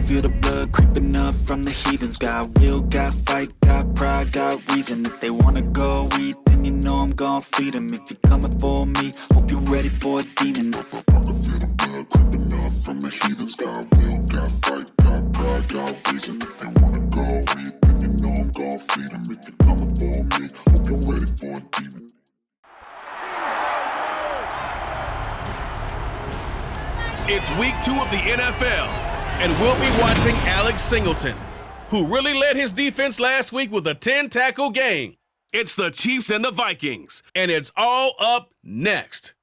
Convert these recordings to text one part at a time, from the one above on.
feel the blood creeping up from the heathens. Got will, got fight, got pride, got reason. If they wanna go eat, then you know I'm gon' feed them. If you're coming for me, hope you're ready for a demon. I can feel the blood creeping up from the heathens. Got will, got fight, got pride, got reason. If they wanna go eat, then you know I'm gon' feed them. If you're coming for me, hope you're ready for a demon. It's week 2 of the NFL, and we'll be watching Alex Singleton, who really led his defense last week with a 10-tackle game. It's the Chiefs and the Vikings, and it's all up next.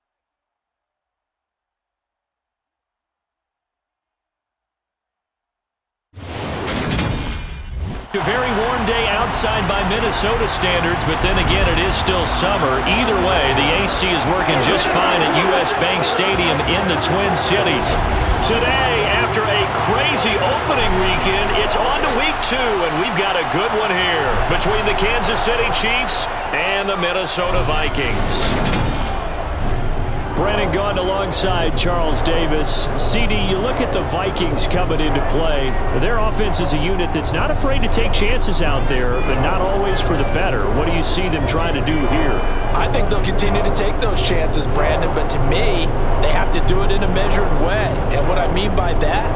A very warm day outside by Minnesota standards, but then again, it is still summer. Either way, the AC is working just fine at US Bank Stadium in the Twin Cities. Today, after a crazy opening weekend, it's on to week 2, and we've got a good one here between the Kansas City Chiefs and the Minnesota Vikings. Brandon Gaughan alongside Charles Davis. CD, you look at the Vikings coming into play. Their offense is a unit that's not afraid to take chances out there, but not always for the better. What do you see them trying to do here? I think they'll continue to take those chances, Brandon, but to me, they have to do it in a measured way. And what I mean by that,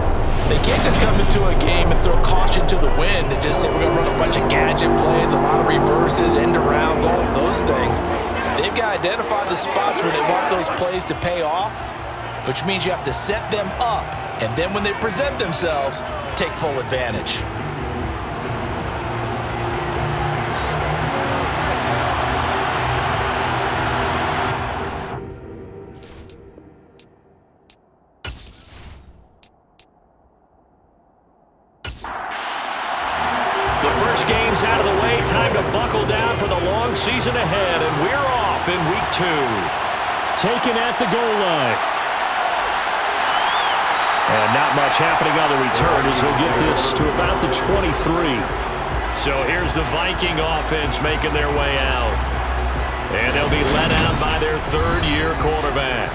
they can't just come into a game and throw caution to the wind and just say we're going to run a bunch of gadget plays, a lot of reverses, end arounds, all of those things. They've got to identify the spots where they want those plays to pay off, which means you have to set them up, and then when they present themselves, take full advantage. The first game's out of the way. Time to buckle down for the long season ahead, and we're off in week 2. Taken at the goal line. And not much happening on the return as he'll get this to about the 23. So here's the Viking offense making their way out. And they'll be led out by their third-year quarterback.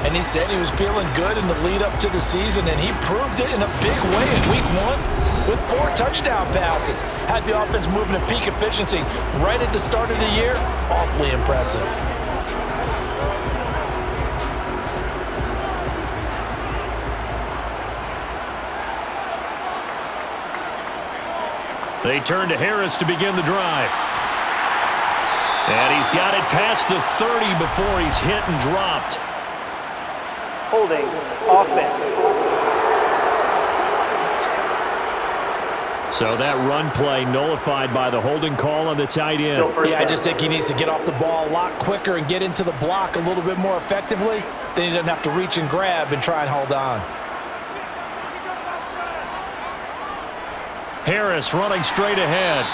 And he said he was feeling good in the lead up to the season, and he proved it in a big way in week 1 with 4 touchdown passes. Had the offense moving at peak efficiency right at the start of the year. Awfully impressive. They turn to Harris to begin the drive. And he's got it past the 30 before he's hit and dropped. Holding offense. So that run play nullified by the holding call on the tight end. Yeah, I just think he needs to get off the ball a lot quicker and get into the block a little bit more effectively. Then he doesn't have to reach and grab and try and hold on. Harris running straight ahead.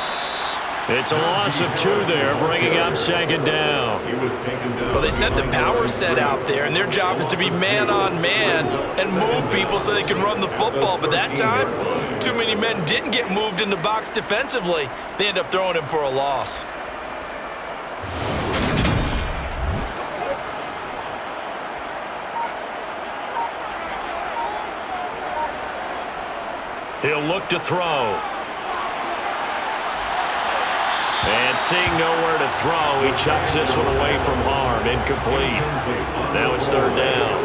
It's a loss of 2 there, bringing up second down. Well, they set the power set out there, and their job is to be man-on-man and move people so they can run the football. But that time, too many men didn't get moved in the box defensively. They end up throwing him for a loss. He'll look to throw. And seeing nowhere to throw, he chucks this one away from harm. Incomplete. Now it's third down.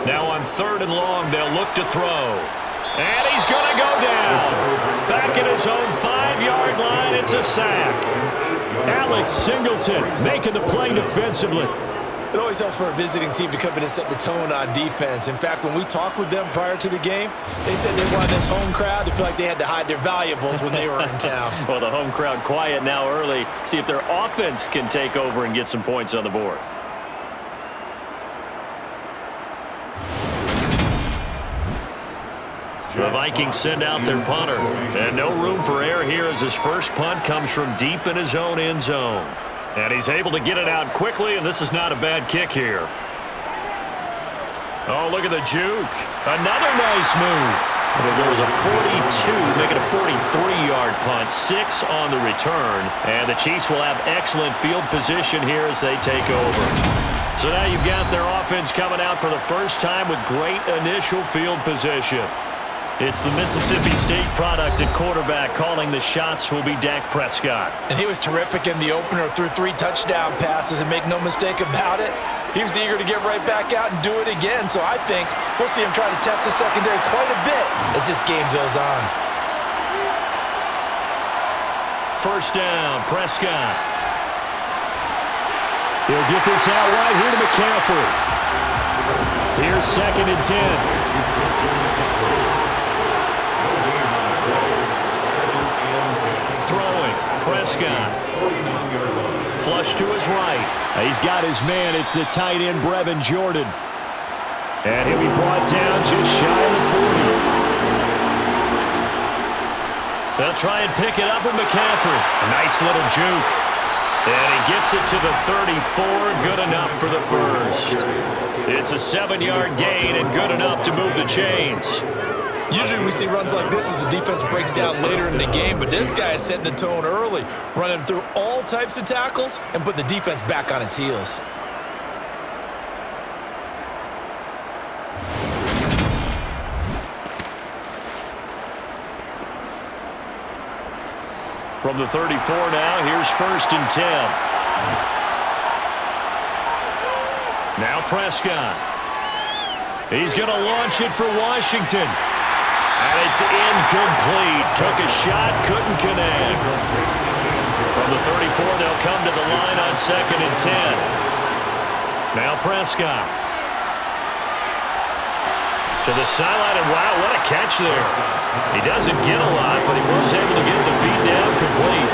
Now on 3rd and long, they'll look to throw. And he's going to go down. Back at his own 5-yard line, it's a sack. Alex Singleton making the play defensively. It always helps for a visiting team to come in and set the tone on defense. In fact, when we talked with them prior to the game, they said they wanted this home crowd to feel like they had to hide their valuables when they were in town. Well, the home crowd quiet now early. See if their offense can take over and get some points on the board. The Vikings send out their punter. And no room for error here as his first punt comes from deep in his own end zone. And he's able to get it out quickly, and this is not a bad kick here. Oh, look at the juke. Another nice move. It goes a 42, make it a 43-yard punt, 6 on the return. And the Chiefs will have excellent field position here as they take over. So now you've got their offense coming out for the first time with great initial field position. It's the Mississippi State product at quarterback. Calling the shots will be Dak Prescott. And he was terrific in the opener, threw 3 touchdown passes, and make no mistake about it, he was eager to get right back out and do it again. So I think we'll see him try to test the secondary quite a bit as this game goes on. First down, Prescott. He'll get this out right here to McCaffrey. Here's 2nd and 10. Throwing, Prescott. Flush to his right. He's got his man. It's the tight end, Brevin Jordan. And he'll be brought down just shy of the 40. They'll try and pick it up with McCaffrey. A nice little juke. And he gets it to the 34, good enough for the first. It's a 7-yard gain and good enough to move the chains. Usually we see runs like this as the defense breaks down later in the game, but this guy is setting the tone early, running through all types of tackles and put the defense back on its heels. From the 34 now, here's 1st and 10. Now Prescott. He's going to launch it for Washington. And it's incomplete. Took a shot, couldn't connect. From the 34, they'll come to the line on 2nd and 10. Now Prescott. To the sideline, and wow, what a catch there. He doesn't get a lot, but he was able to get the feet down complete.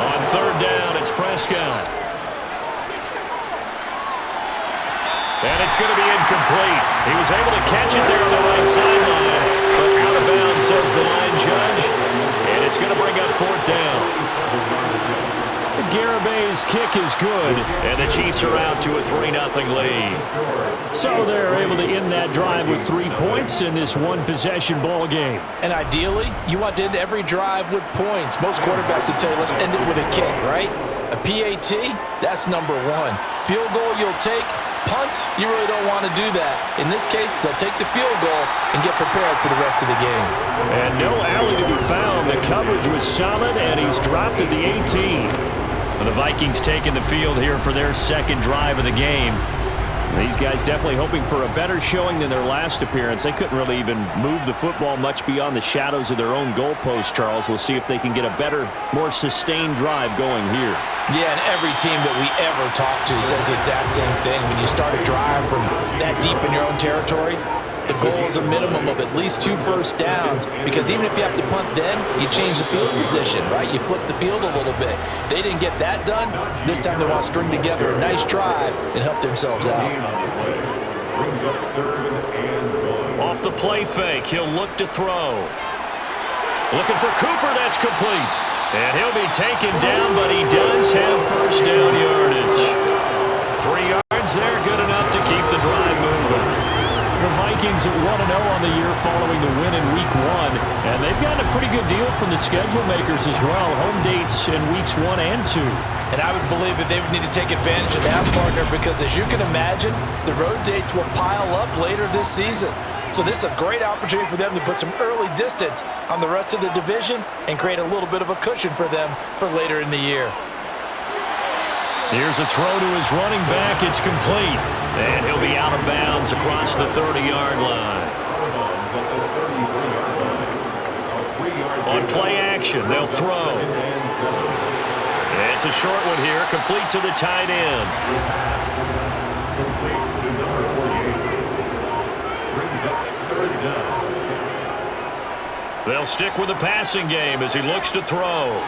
On 3rd down, it's Prescott. And it's going to be incomplete. He was able to catch it there on the right sideline, but out of bounds, says the line judge. And it's going to bring up 4th down. Garabay's kick is good, and the Chiefs are out to a 3-0 lead. So they're able to end that drive with 3 points in this one-possession ball game. And ideally, you want to end every drive with points. Most quarterbacks would tell you, let's end it with a kick, right? A PAT, that's number 1. Field goal you'll take. Punts, you really don't want to do that. In this case, they'll take the field goal and get prepared for the rest of the game. And no alley to be found. The coverage was solid, and he's dropped at the 18. The Vikings taking the field here for their 2nd drive of the game. These guys definitely hoping for a better showing than their last appearance. They couldn't really even move the football much beyond the shadows of their own goalpost, Charles. We'll see if they can get a better, more sustained drive going here. Yeah, and every team that we ever talk to says the exact same thing. When you start a drive from that deep in your own territory, the goal is a minimum of at least 2 first downs, because even if you have to punt then, you change the field position, right? You flip the field a little bit. They didn't get that done. This time they want to string together a nice drive and help themselves out. Off the play fake, he'll look to throw. Looking for Cooper, that's complete. And he'll be taken down, but he does have first down yardage. 3 yards there, good enough to keep the drive moving. The Vikings at 1-0 on the year following the win in Week 1, and they've gotten a pretty good deal from the schedule makers as well. Home dates in Weeks 1 and 2. And I would believe that they would need to take advantage of that, partner, because as you can imagine, the road dates will pile up later this season. So this is a great opportunity for them to put some early distance on the rest of the division and create a little bit of a cushion for them for later in the year. Here's a throw to his running back. It's complete. And he'll be out of bounds across the 30-yard line. On play action, they'll throw. It's a short one here, complete to the tight end. They'll stick with the passing game as he looks to throw.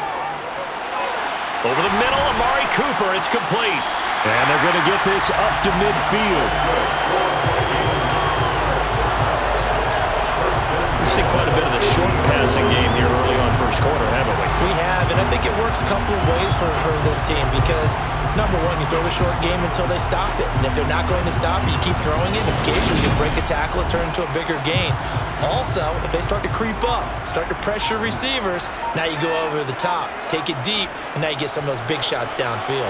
Over the middle, Amari Cooper, it's complete. And they're going to get this up to midfield. missing quite a bit of the short passing game here early on first quarter, haven't we? We have, and I think it works a couple of ways for this team because, number one, you throw the short game until they stop it. And if they're not going to stop it, you keep throwing it. And occasionally you break a tackle and turn into a bigger gain. Also, if they start to creep up, start to pressure receivers, now you go over the top, take it deep, and now you get some of those big shots downfield.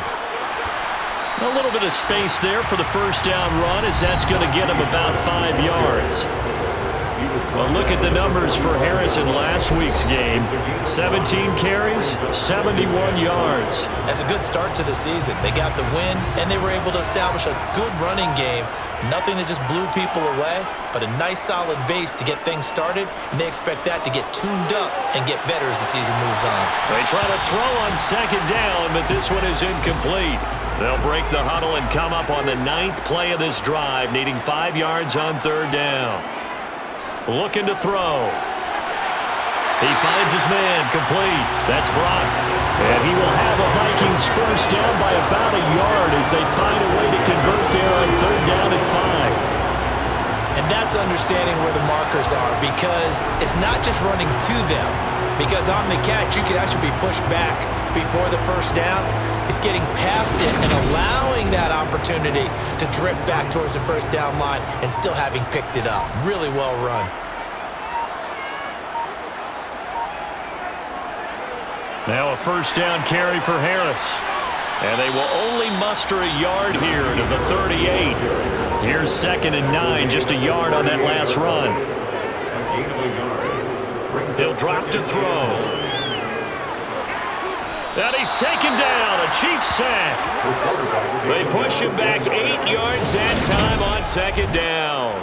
A little bit of space there for the first down run as that's going to get him about 5 yards. Well, look at the numbers for Harris in last week's game. 17 carries, 71 yards. That's a good start to the season. They got the win, and they were able to establish a good running game. Nothing that just blew people away, but a nice solid base to get things started, and they expect that to get tuned up and get better as the season moves on. They try to throw on second down, but this one is incomplete. They'll break the huddle and come up on the 9th play of this drive, needing 5 yards on third down. Looking to throw. He finds his man, complete. That's Brock. And he will have a Vikings first down by about a yard as they find a way to convert there on third down and 5. And that's understanding where the markers are because it's not just running to them. Because on the catch, you could actually be pushed back before the first down. It's getting past it and allowing that opportunity to drip back towards the first down line and still having picked it up. Really well run. Now a first down carry for Harris. And they will only muster a yard here to the 38. Here's 2nd and 9, just a yard on that last run. He'll drop to throw. And he's taken down, a Chiefs sack. They push him back 8 yards that time on second down.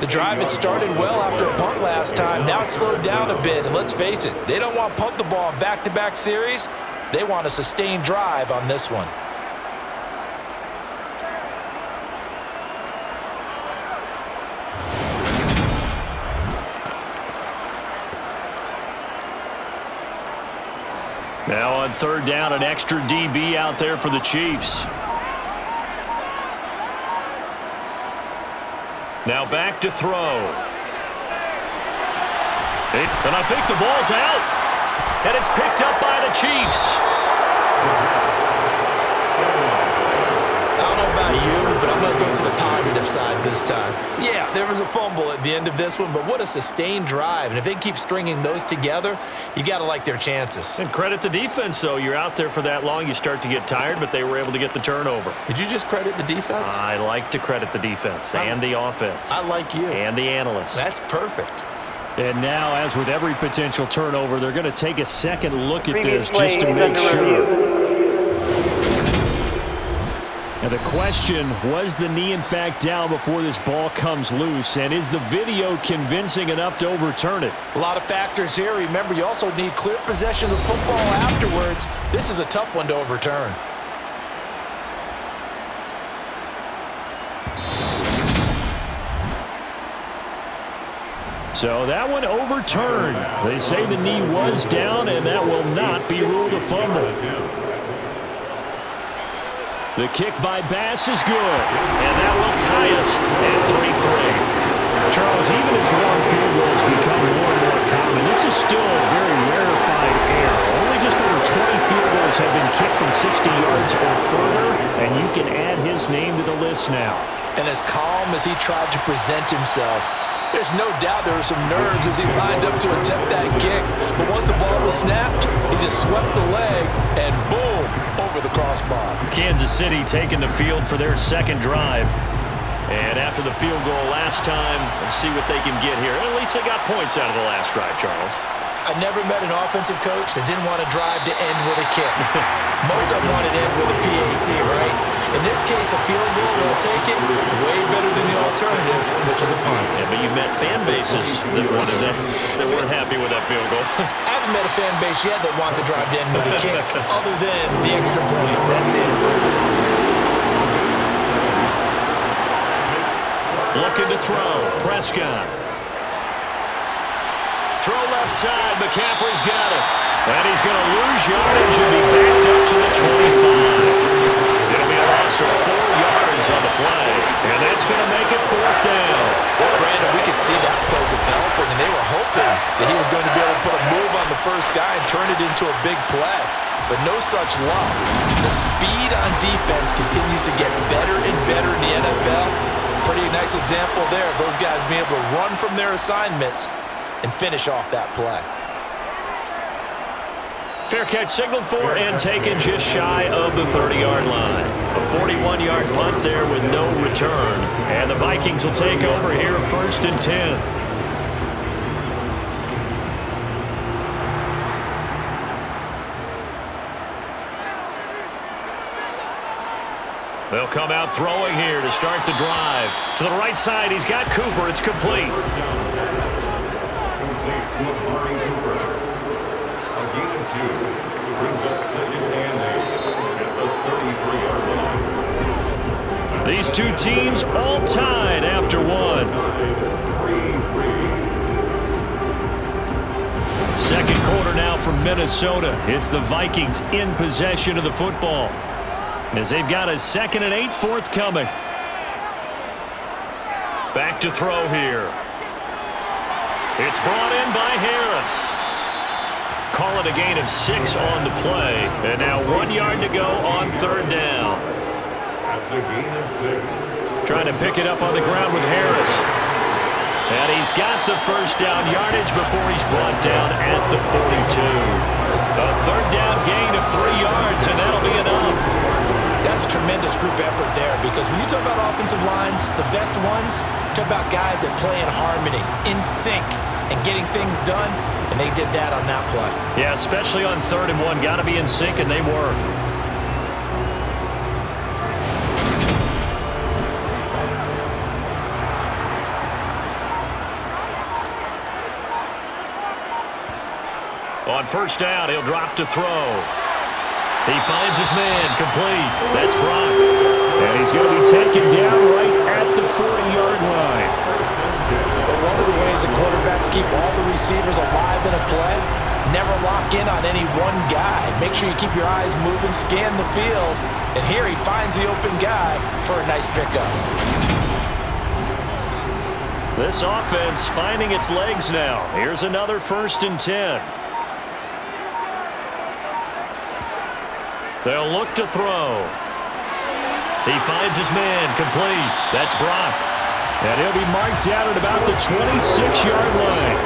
The drive had started well after a punt last time. Now it's slowed down a bit, and let's face it, they don't want to punt the ball in back-to-back series. They want a sustained drive on this one. Now on third down, an extra DB out there for the Chiefs. Now back to throw. And I think the ball's out. And it's picked up by the Chiefs. I don't know about you, but I'm going to go to the positive side this time. Yeah, there was a fumble at the end of this one, but what a sustained drive. And if they can keep stringing those together, you got to like their chances. And credit the defense, though. You're out there for that long, you start to get tired, but they were able to get the turnover. Did you just credit the defense? I like to credit the defense and the offense. I like you. And the analysts. That's perfect. And now, as with every potential turnover, they're going to take a second look at this just to make sure. And the question, was the knee in fact down before this ball comes loose? And is the video convincing enough to overturn it? A lot of factors here. Remember, you also need clear possession of the football afterwards. This is a tough one to overturn. So that one overturned. They say the knee was down, and that will not be ruled a fumble. The kick by Bass is good, and that will tie us at 3-3. Charles, even as long field goals become more and more common, this is still a very rarefied air. Only just over 20 field goals have been kicked from 60 yards or further, and you can add his name to the list now. And as calm as he tried to present himself, there's no doubt there were some nerves as he lined up to attempt that kick. But once the ball was snapped, he just swept the leg, and boom, over the crossbar. Kansas City taking the field for their second drive. And after the field goal last time, let's see what they can get here. At least they got points out of the last drive, Charles. I never met an offensive coach that didn't want to drive to end with a kick. Most of them wanted to end with a PAT, right? In this case, a field goal, they'll take it. Way better than the alternative, which is a punt. Yeah, but you've met fan bases that wanted that, that weren't happy with that field goal. I haven't met a fan base yet that wants to drive to end with a kick, other than the extra point. That's it. Looking to throw. Prescott. Throw left side. McCaffrey's got it. And he's going to lose yardage and be backed up to the 25. It'll be a loss of 4 yards on the play. And that's going to make it 4th down. Well, Brandon, we could see that play developing, and they were hoping that he was going to be able to put a move on the first guy and turn it into a big play. But no such luck. The speed on defense continues to get better and better in the NFL. Pretty nice example there of those guys being able to run from their assignments and finish off that play. Fair catch signaled for and taken just shy of the 30-yard line. A 41-yard punt there with no return. And the Vikings will take over here 1st and 10. They'll come out throwing here to start the drive. To the right side, he's got Cooper. It's complete. Complete to Amari Cooper. A gain of 2 brings up 2nd and 8 at the 33-yard line. These two teams all tied after one. 3-3. Second quarter now from Minnesota. It's the Vikings in possession of the football, as they've got a 2nd and 8 forthcoming. Back to throw here. It's brought in by Harris. Call it a gain of 6 on the play. And now 1 yard to go on 3rd down. That's a gain of 6. Trying to pick it up on the ground with Harris. And he's got the first down yardage before he's brought down at the 42. A 3rd down gain of 3 yards, and that'll be enough. That's a tremendous group effort there, because when you talk about offensive lines, the best ones, talk about guys that play in harmony, in sync, and getting things done, and they did that on that play. Yeah, especially on 3rd and 1. Got to be in sync, and they were. On 1st down, he'll drop to throw. He finds his man, complete. That's Brock. And he's going to be taken down right at the 40-yard line. But one of the ways that quarterbacks keep all the receivers alive in a play, never lock in on any one guy. Make sure you keep your eyes moving, scan the field. And here he finds the open guy for a nice pickup. This offense finding its legs now. Here's another 1st and 10. They'll look to throw. He finds his man, complete. That's Brock. And he'll be marked down at about the 26-yard line.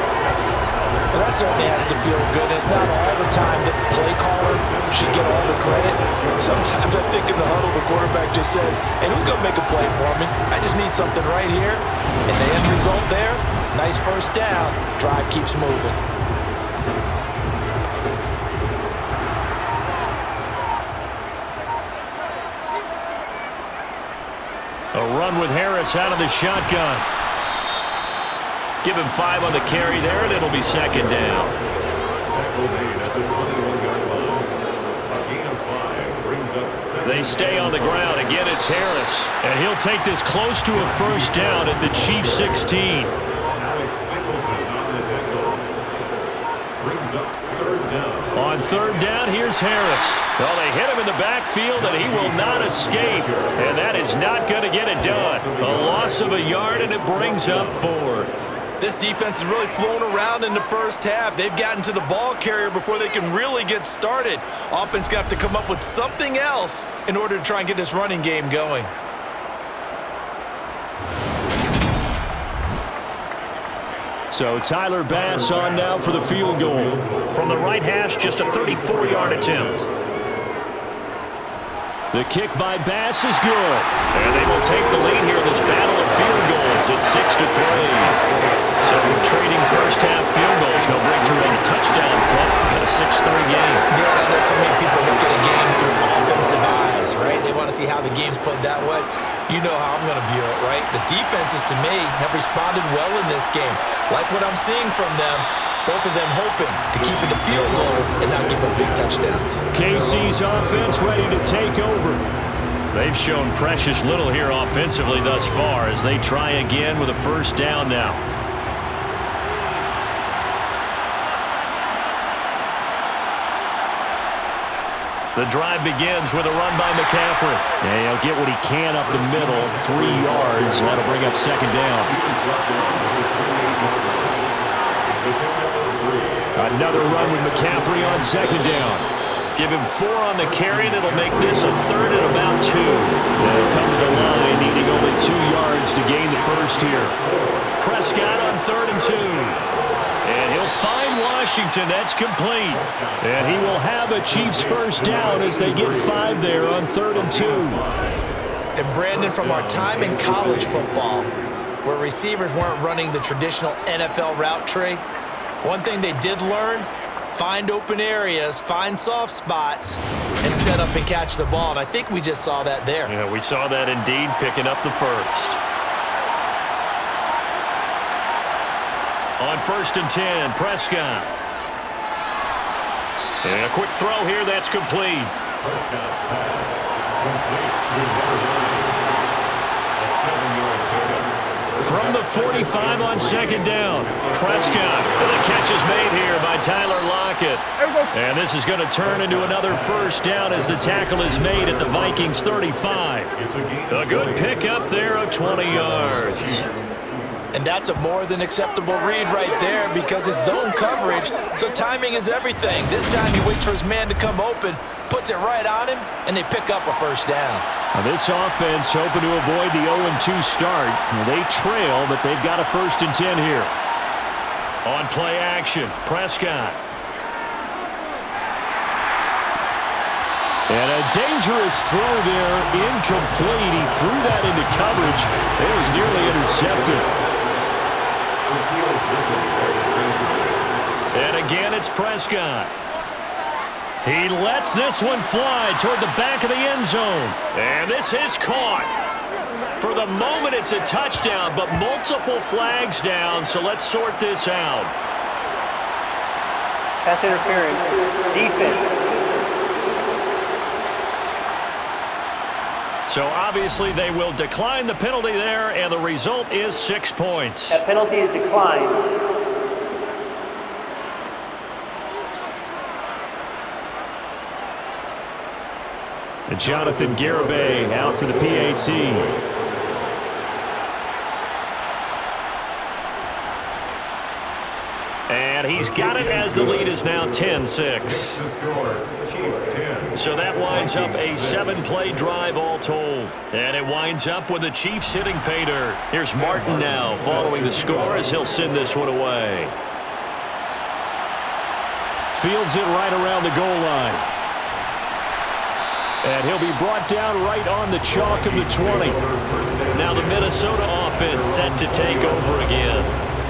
Well, that certainly has to feel good. It's not all the time that the play caller should get all the credit. Sometimes I think in the huddle, the quarterback just says, hey, who's going to make a play for me? I just need something right here. And the end result there, nice 1st down. Drive keeps moving. A run with Harris out of the shotgun. Give him 5 on the carry there, and it'll be 2nd down. Tackle made at the 21-yard line. A gain of 5 brings up 2nd. They stay on the ground. Again, it's Harris. And he'll take this close to a 1st down at the Chiefs' 16. Alex Singleton on the tackle. Brings up 3rd down. On 3rd down, here's Harris. Well, they hit him in the backfield, and he will not escape. And that is not going to get it done. A loss of a yard, and it brings up 4th. This defense is really flown around in the first half. They've gotten to the ball carrier before they can really get started. Offense going to have to come up with something else in order to try and get this running game going. So Tyler Bass on now for the field goal. From the right hash, just a 34-yard attempt. The kick by Bass is good. And they will take the lead here in this battle of field goals at 6-3. So trading first half field goals, no breakthrough on the touchdown front in a 6-3 game. Yeah, I know so many people look at a game through offensive eyes, right? They want to see how the game's played that way. You know how I'm going to view it, right? The defenses, to me, have responded well in this game. Like what I'm seeing from them, both of them hoping to keep it to field goals and not give up big touchdowns. KC's offense ready to take over. They've shown precious little here offensively thus far as they try again with a 1st down now. The drive begins with a run by McCaffrey. And he'll get what he can up the middle, 3 yards. That'll bring up second down. Another run with McCaffrey on second down. Give him 4 on the carry, and it'll make this a third and about 2. They'll come to the line, needing only 2 yards to gain the first here. Prescott on 3rd and 2. And he'll find Washington. That's complete. And he will have a Chiefs first down as they get 5 there on 3rd and 2. And Brandon, from our time in college football, where receivers weren't running the traditional NFL route tree, one thing they did learn, find open areas, find soft spots, and set up and catch the ball. And I think we just saw that there. Yeah, we saw that indeed, picking up the first. On 1st and 10, Prescott. And a quick throw here, that's complete. Prescott's pass complete to a 7-yard pickup. From the 45 on second down, Prescott. And the catch is made here by Tyler Lockett. And this is going to turn into another first down as the tackle is made at the Vikings 35. A good pickup there of 20 yards. And that's a more than acceptable read right there because it's zone coverage, so timing is everything. This time he waits for his man to come open, puts it right on him, and they pick up a first down. Now this offense hoping to avoid the 0-2 start. They trail, but they've got a 1st and 10 here. On play action, Prescott. And a dangerous throw there, incomplete. He threw that into coverage. It was nearly intercepted. And again, it's Prescott. He lets this one fly toward the back of the end zone. And this is caught. For the moment, it's a touchdown, but multiple flags down, so let's sort this out. Pass interference. Defense. So obviously they will decline the penalty there, and the result is 6 points. That penalty is declined. And Jonathan Garibay out for the PAT. And he's got it as the lead is now 10-6. So that winds up a 7-play drive all told. And it winds up with the Chiefs hitting pay dirt. Here's Martin now following the score as he'll send this one away. Fields it right around the goal line. And he'll be brought down right on the chalk of the 20. Now the Minnesota offense set to take over again.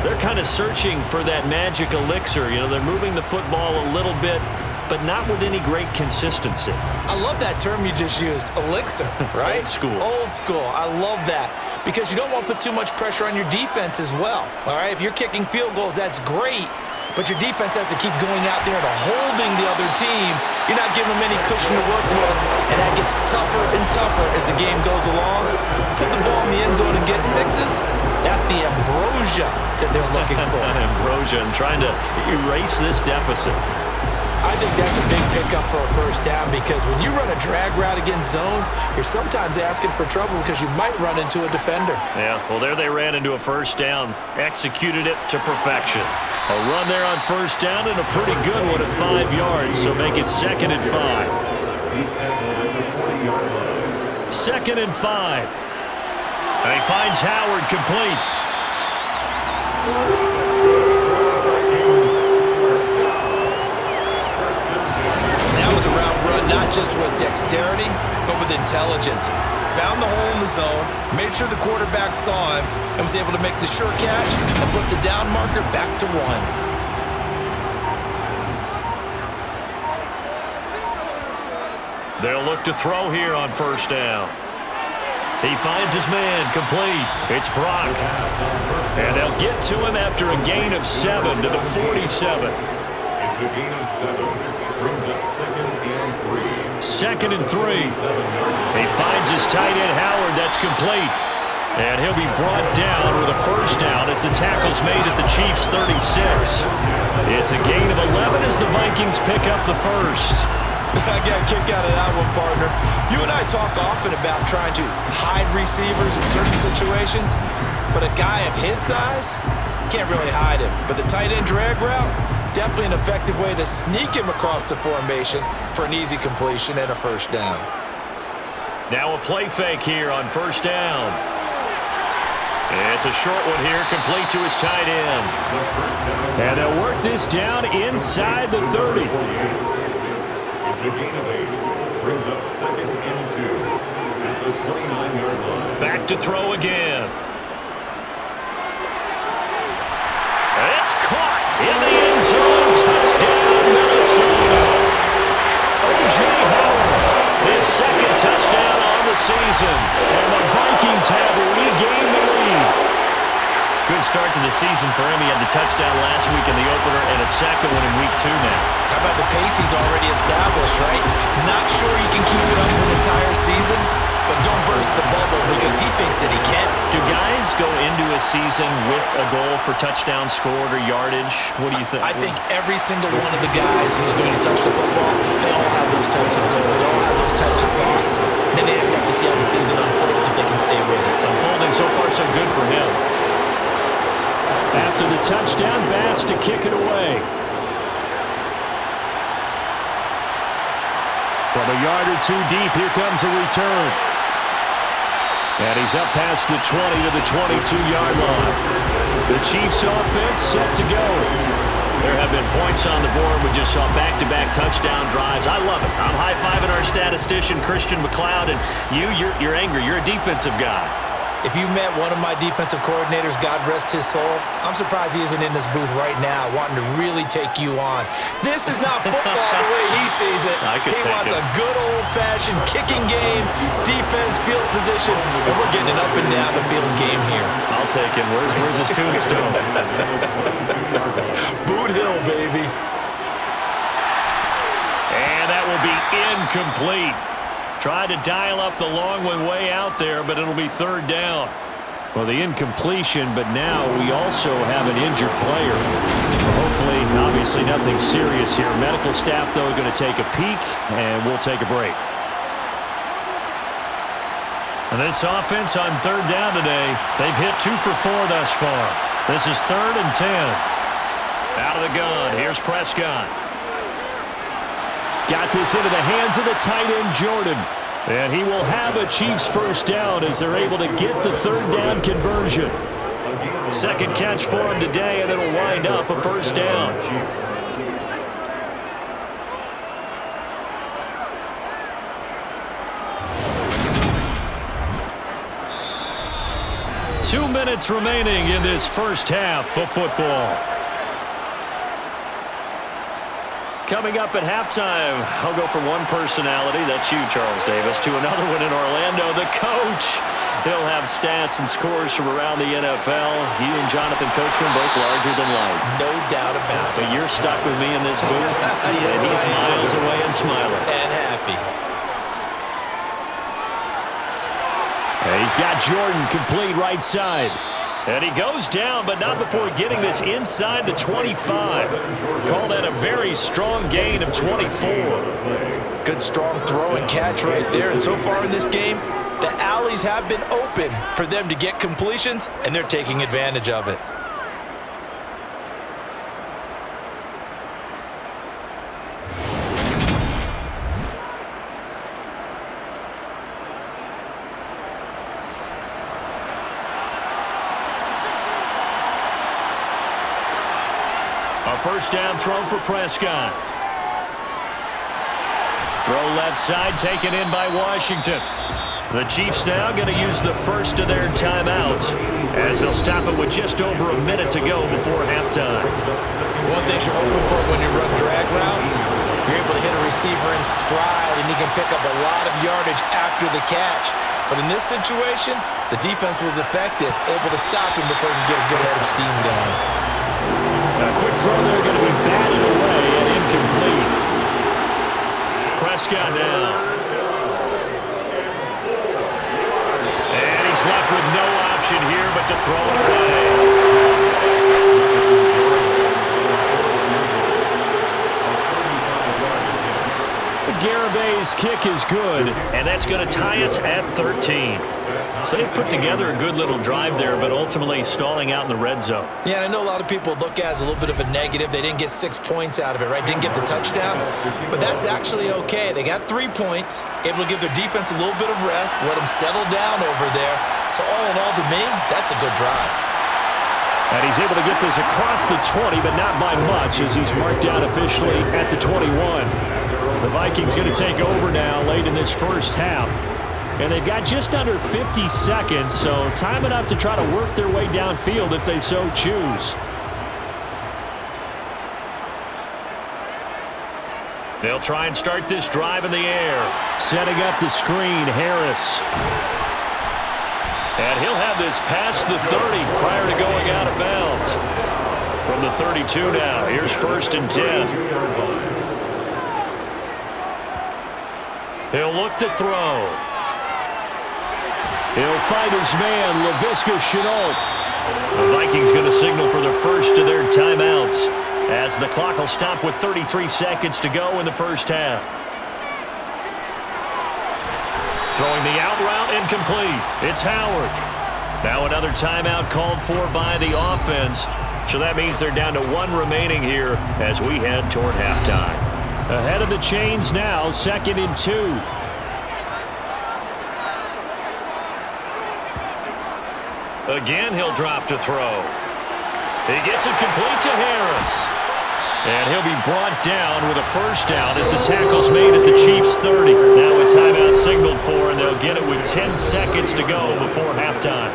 They're kind of searching for that magic elixir. You know, they're moving the football a little bit, but not with any great consistency. I love that term you just used, elixir, right? Old school. Old school. I love that because you don't want to put too much pressure on your defense as well. All right, if you're kicking field goals, that's great, but your defense has to keep going out there and holding the other team. You're not giving them any cushion to work with, and that gets tougher and tougher as the game goes along. Put the ball in the end zone and get 6s. That's the ambrosia that they're looking for. Ambrosia and trying to erase this deficit. I think that's a big pickup for a first down because when you run a drag route against zone, you're sometimes asking for trouble because you might run into a defender. Yeah, well, there they ran into a first down, executed it to perfection. A run there on first down and a pretty good one at 5 yards, so make it 2nd and 5. 2nd and 5. And he finds Howard complete. That was a route run not just with dexterity, but with intelligence. Found the hole in the zone, made sure the quarterback saw him, and was able to make the sure catch and flip the down marker back to 1. They'll look to throw here on first down. He finds his man complete. It's Brock. And they'll get to him after a gain of 7 to the 47. It's a gain of 7. Brings up 2nd and 3. He finds his tight end Howard. That's complete. And he'll be brought down with a first down as the tackle's made at the Chiefs' 36. It's a gain of 11 as the Vikings pick up the first. I got a kick out of that one, partner. You and I talk often about trying to hide receivers in certain situations, but a guy of his size can't really hide him. But the tight end drag route, definitely an effective way to sneak him across the formation for an easy completion and a first down. Now a play fake here on first down. It's a short one here, complete to his tight end. And they'll work this down inside the 30. It's a gain of 8. Brings up 2nd and 2 at the 29-yard line. Back to throw again. It's caught in the end zone. Touchdown, Minnesota. O.J. Howard, his second touchdown on the season. And the Vikings have regained the lead. Good start to the season for him. He had the touchdown last week in the opener and a second one in week 2 now. How about the pace he's already established, right? Not sure he can keep it up for an entire season, but don't burst the bubble because he thinks that he can. Do guys go into a season with a goal for touchdown scored or yardage? What do you think? I think every single one of the guys who's going to touch the football, they all have those types of goals. They all have those types of thoughts. And then they just have to see how the season unfolds if they can stay with it. Unfolding so far so good for him. After the touchdown, Bass to kick it away. From a yard or two deep, here comes a return. And he's up past the 20 to the 22-yard line. The Chiefs offense set to go. There have been points on the board. We just saw back-to-back touchdown drives. I love it. I'm high-fiving our statistician, Christian McLeod, and you're angry. You're a defensive guy. If you met one of my defensive coordinators, God rest his soul, I'm surprised he isn't in this booth right now wanting to really take you on. This is not football the way he sees it. He wants a good old-fashioned kicking game, defense, field position, and we're getting an up and down the field game here. I'll take him. Where's his tombstone? Boot Hill, baby. And that will be incomplete. Tried to dial up the long one way out there, but it'll be third down. Well, the incompletion, but now we also have an injured player. Hopefully, obviously nothing serious here. Medical staff, though, going to take a peek, and we'll take a break. And this offense on third down today, they've hit 2 for 4 thus far. This is 3rd and 10. Out of the gun, here's Prescott. Got this into the hands of the tight end, Jordan. And he will have a Chiefs first down as they're able to get the third down conversion. Second catch for him today, and it'll wind up a first down. Two minutes remaining in this first half of football. Coming up at halftime, I'll go from one personality, that's you, Charles Davis, to another one in Orlando, the coach. He'll have stats and scores from around the NFL. You and Jonathan Coachman both larger than life. No doubt about it. But you're stuck with me in this booth, and he's miles away and smiling. And happy. And he's got Jordan complete right side. And he goes down, but not before getting this inside the 25. Call that a very strong gain of 24. Good strong throw and catch right there. And so far in this game, the alleys have been open for them to get completions, and they're taking advantage of it. First down throw for Prescott. Throw left side, taken in by Washington. The Chiefs now going to use the first of their timeouts as they'll stop it with just over a minute to go before halftime. One thing you're hoping for when you run drag routes, you're able to hit a receiver in stride and he can pick up a lot of yardage after the catch. But in this situation, the defense was effective, able to stop him before he could get a good head of steam going. A quick throw there going to be batted away and incomplete. Prescott now. And he's left with no option here but to throw it away. A His kick is good, and that's going to tie us at 13. So they put together a good little drive there, but ultimately stalling out in the red zone. Yeah, I know a lot of people look at it as a little bit of a negative. They didn't get 6 points out of it, right? Didn't get the touchdown. But that's actually okay. They got 3 points, able to give their defense a little bit of rest, let them settle down over there. So all in all, to me, that's a good drive. And he's able to get this across the 20, but not by much, as he's marked down officially at the 21. The Vikings going to take over now late in this first half. And they've got just under 50 seconds, so time enough to try to work their way downfield if they so choose. They'll try and start this drive in the air. Setting up the screen, Harris. And he'll have this past the 30 prior to going out of bounds. From the 32 now, here's 1st and 10. He'll look to throw. He'll find his man, Laviska Shenault. The Vikings going to signal for the first of their timeouts as the clock will stop with 33 seconds to go in the first half. Throwing the out route incomplete. It's Howard. Now another timeout called for by the offense. So that means they're down to 1 remaining here as we head toward halftime. Ahead of the chains now, 2nd and 2. Again, he'll drop to throw. He gets it complete to Harris. And he'll be brought down with a first down as the tackle's made at the Chiefs' 30. Now a timeout signaled for, and they'll get it with 10 seconds to go before halftime.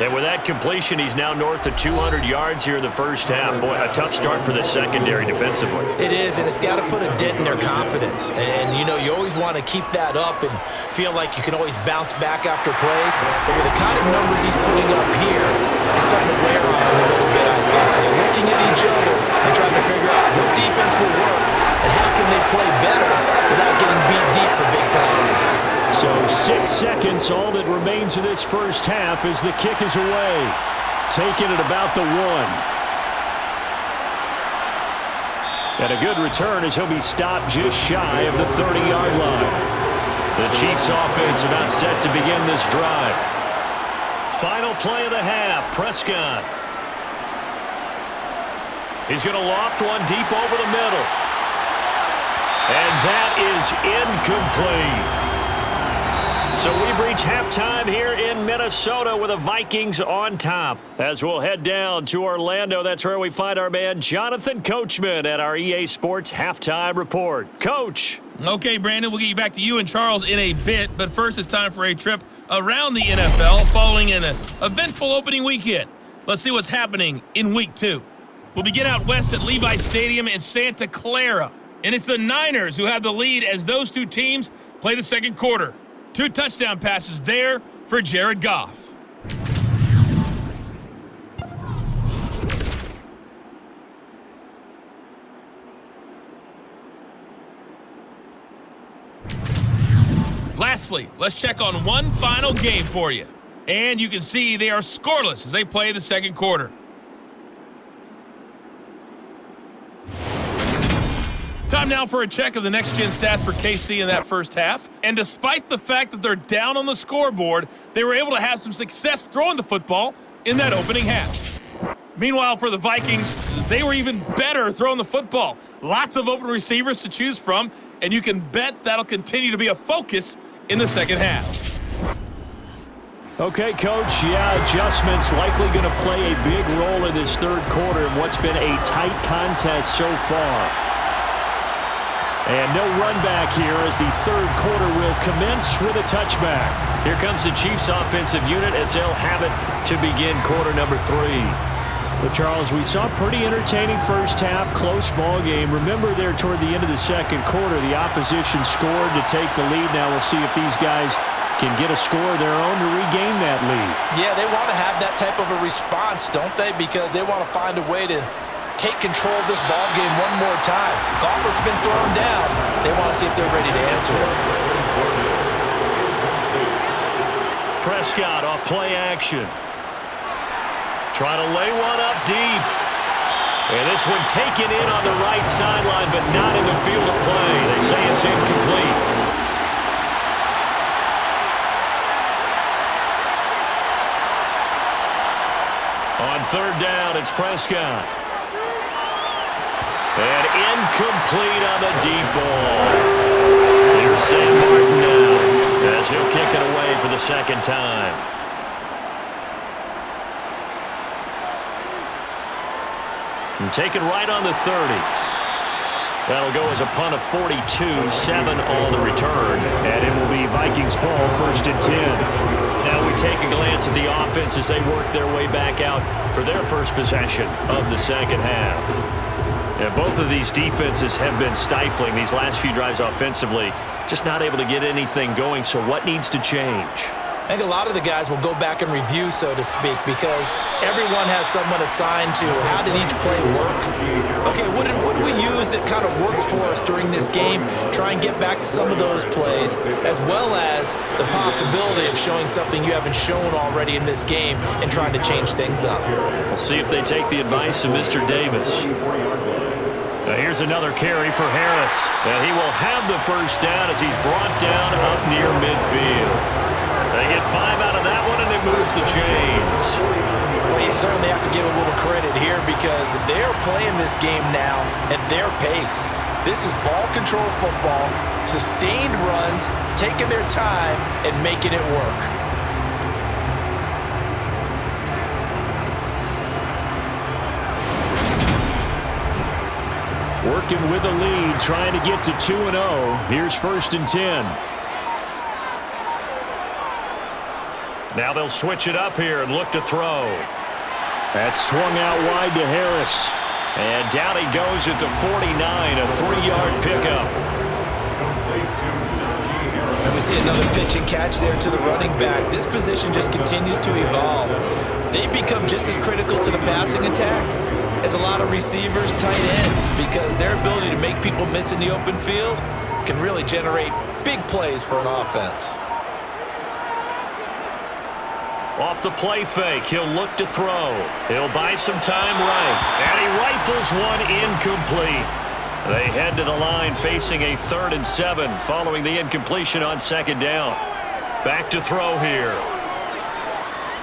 And with that completion, he's now north of 200 yards here in the first half. Boy, a tough start for the secondary defensively. It is, and it's got to put a dent in their confidence. And, you know, you always want to keep that up and feel like you can always bounce back after plays. But with the kind of numbers he's putting up here, it's starting to wear on him a little bit, I think. So they're looking at each other and trying to figure out what defense will work and how can they play better without getting beat deep for big passes. So 6 seconds, all that remains of this first half as the kick is away. Taking it about the 1. And a good return as he'll be stopped just shy of the 30-yard line. The Chiefs offense about set to begin this drive. Final play of the half, Prescott. He's going to loft one deep over the middle. And that is incomplete. So we've reached halftime here in Minnesota with the Vikings on top. As we'll head down to Orlando, that's where we find our man Jonathan Coachman at our EA Sports Halftime Report. Coach. Okay, Brandon, we'll get you back to you and Charles in a bit, but first it's time for a trip around the NFL following an eventful opening weekend. Let's see what's happening in Week 2. We'll begin out west at Levi Stadium in Santa Clara, and it's the Niners who have the lead as those two teams play the second quarter. 2 touchdown passes there for Jared Goff. Lastly, let's check on one final game for you. And you can see they are scoreless as they play the second quarter. Time now for a check of the next-gen stats for KC in that first half. And despite the fact that they're down on the scoreboard, they were able to have some success throwing the football in that opening half. Meanwhile, for the Vikings, they were even better throwing the football. Lots of open receivers to choose from, and you can bet that'll continue to be a focus in the second half. Okay, Coach, adjustments likely going to play a big role in this third quarter in what's been a tight contest so far. And no run back here as the third quarter will commence with a touchback. Here comes the Chiefs offensive unit as they'll have it to begin quarter number 3. Well, Charles, we saw a pretty entertaining first half, close ball game. Remember there toward the end of the second quarter, the opposition scored to take the lead. Now we'll see if these guys can get a score of their own to regain that lead. Yeah, they want to have that type of a response, don't they? Because they want to find a way to take control of this ball game one more time. Gauntlet's been thrown down. They want to see if they're ready to answer it. Prescott off play action. Trying to lay one up deep. And this one taken in on the right sideline, but not in the field of play. They say it's incomplete. On third down, it's Prescott. And incomplete on the deep ball. Here's Sam Martin now, as he'll kick it away for the second time. And taken right on the 30. That'll go as a punt of 42, 7 on the return. And it will be Vikings ball, 1st and 10. Now we take a glance at the offense as they work their way back out for their first possession of the second half. And both of these defenses have been stifling these last few drives offensively, just not able to get anything going. So what needs to change? I think a lot of the guys will go back and review, so to speak, because everyone has someone assigned to how did each play work. Okay, what did we use that kind of worked for us during this game? Try and get back to some of those plays, as well as the possibility of showing something you haven't shown already in this game and trying to change things up. We'll see if they take the advice of Mr. Davis. Now here's another carry for Harris. And he will have the first down as he's brought down up near midfield. They get 5 out of that one, and it moves the chains. Well, you certainly have to give a little credit here because they're playing this game now at their pace. This is ball control football, sustained runs, taking their time, and making it work. Working with a lead, trying to get to 2-0. Here's 1st and 10. Now they'll switch it up here and look to throw. That's swung out wide to Harris. And down he goes at the 49, a 3-yard pickup. And we see another pitch and catch there to the running back. This position just continues to evolve. They become just as critical to the passing attack as a lot of receivers, tight ends, because their ability to make people miss in the open field can really generate big plays for an offense. Off the play fake, he'll look to throw. He'll buy some time right. And he rifles one incomplete. They head to the line facing a 3rd and 7 following the incompletion on 2nd down. Back to throw here.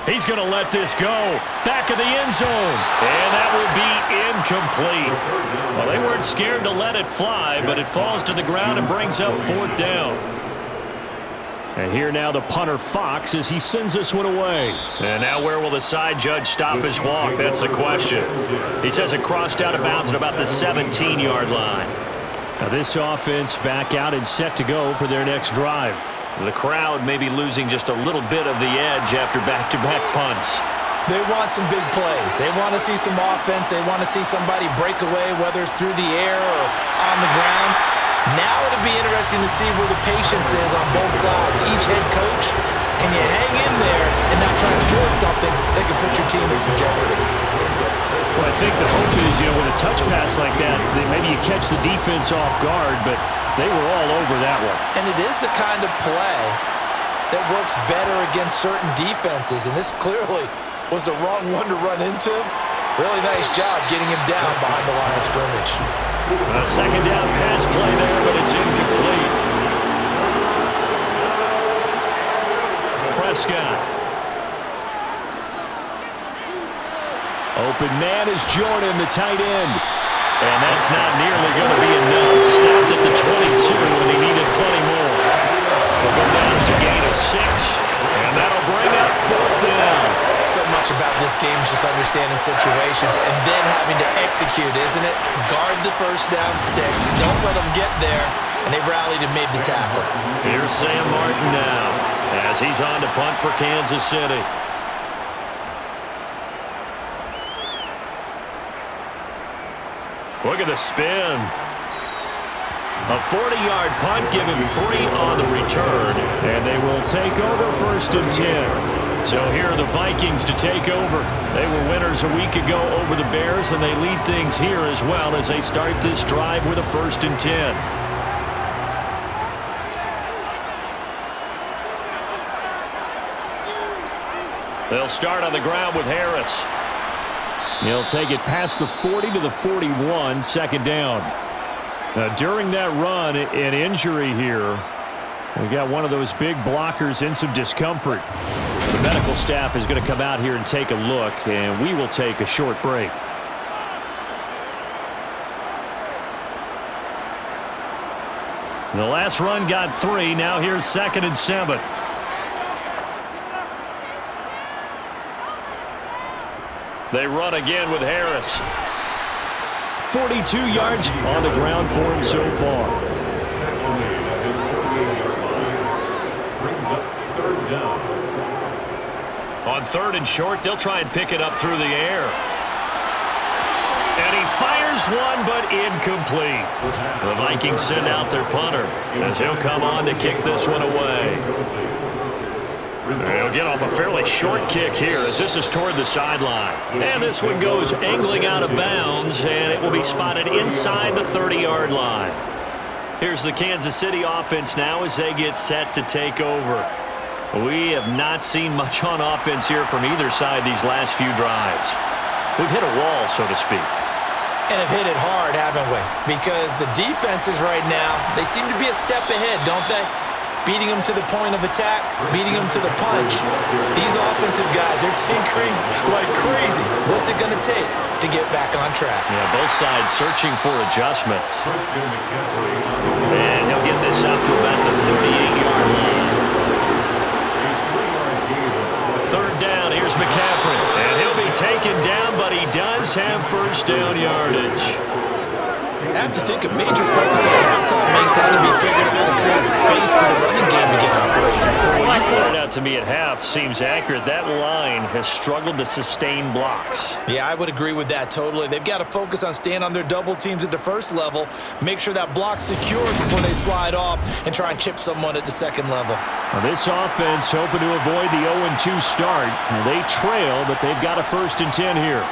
He's going to let this go. Back of the end zone. And that will be incomplete. Well, they weren't scared to let it fly, but it falls to the ground and brings up 4th down. And here now the punter Fox as he sends this one away. And now where will the side judge stop his walk? That's the question. He says it crossed out of bounds at about the 17-yard line. Now this offense back out and set to go for their next drive. The crowd may be losing just a little bit of the edge after back-to-back punts. They want some big plays. They want to see some offense. They want to see somebody break away, whether it's through the air or on the ground. Now it'll be interesting to see where the patience is on both sides. Each head coach, can you hang in there and not try to force something that could put your team in some jeopardy? Well, I think the hope is, with a touch pass like that maybe you catch the defense off guard, but they were all over that one. And it is the kind of play that works better against certain defenses, and this clearly was the wrong one to run into. Really nice job getting him down behind the line of scrimmage. A 2nd down pass play there, but it's incomplete. Prescott. Open man is Jordan, the tight end. And that's not nearly going to be enough. Stopped at the 22, and he needed plenty more. We'll go down to a gain of 6, and that'll bring up 4th down. So much about this game is just understanding situations and then having to execute, isn't it? Guard the first down sticks. Don't let them get there. And they rallied and made the tackle. Here's Sam Martin now as he's on to punt for Kansas City. Look at the spin. A 40-yard punt, give him 3 on the return. And they will take over 1st and 10. So here are the Vikings to take over. They were winners a week ago over the Bears, and they lead things here as well as they start this drive with a 1st and 10. They'll start on the ground with Harris. He'll take it past the 40 to the 41, 2nd down. Now, during that run, an injury here. We got one of those big blockers in some discomfort. The medical staff is going to come out here and take a look, and we will take a short break. The last run got 3. Now here's 2nd and 7. They run again with Harris. 42 yards on the ground for him so far. Brings up 3rd down. On 3rd and short, they'll try and pick it up through the air. And he fires one, but incomplete. The Vikings send out their punter as he'll come on to kick this one away. He'll get off a fairly short kick here as this is toward the sideline. And this one goes angling out of bounds, and it will be spotted inside the 30-yard line. Here's the Kansas City offense now as they get set to take over. We have not seen much on offense here from either side these last few drives. We've hit a wall, so to speak. And have hit it hard, haven't we? Because the defenses right now, they seem to be a step ahead, don't they? Beating them to the point of attack, beating them to the punch. These offensive guys, they're tinkering like crazy. What's it going to take to get back on track? Yeah, both sides searching for adjustments. And he'll get this up to about the 38-yard line. 3rd down, here's McCaffrey. And he'll be taken down, but he does have 1st down yardage. I have to think a major focus at halftime makes how to be figured out to create space for the running game to get operating. What you pointed out to me at half seems accurate. That line has struggled to sustain blocks. Yeah, I would agree with that totally. They've got to focus on staying on their double teams at the first level, make sure that block's secure before they slide off and try and chip someone at the second level. Now this offense hoping to avoid the 0-2 start. Now they trail, but they've got a 1st and 10 here.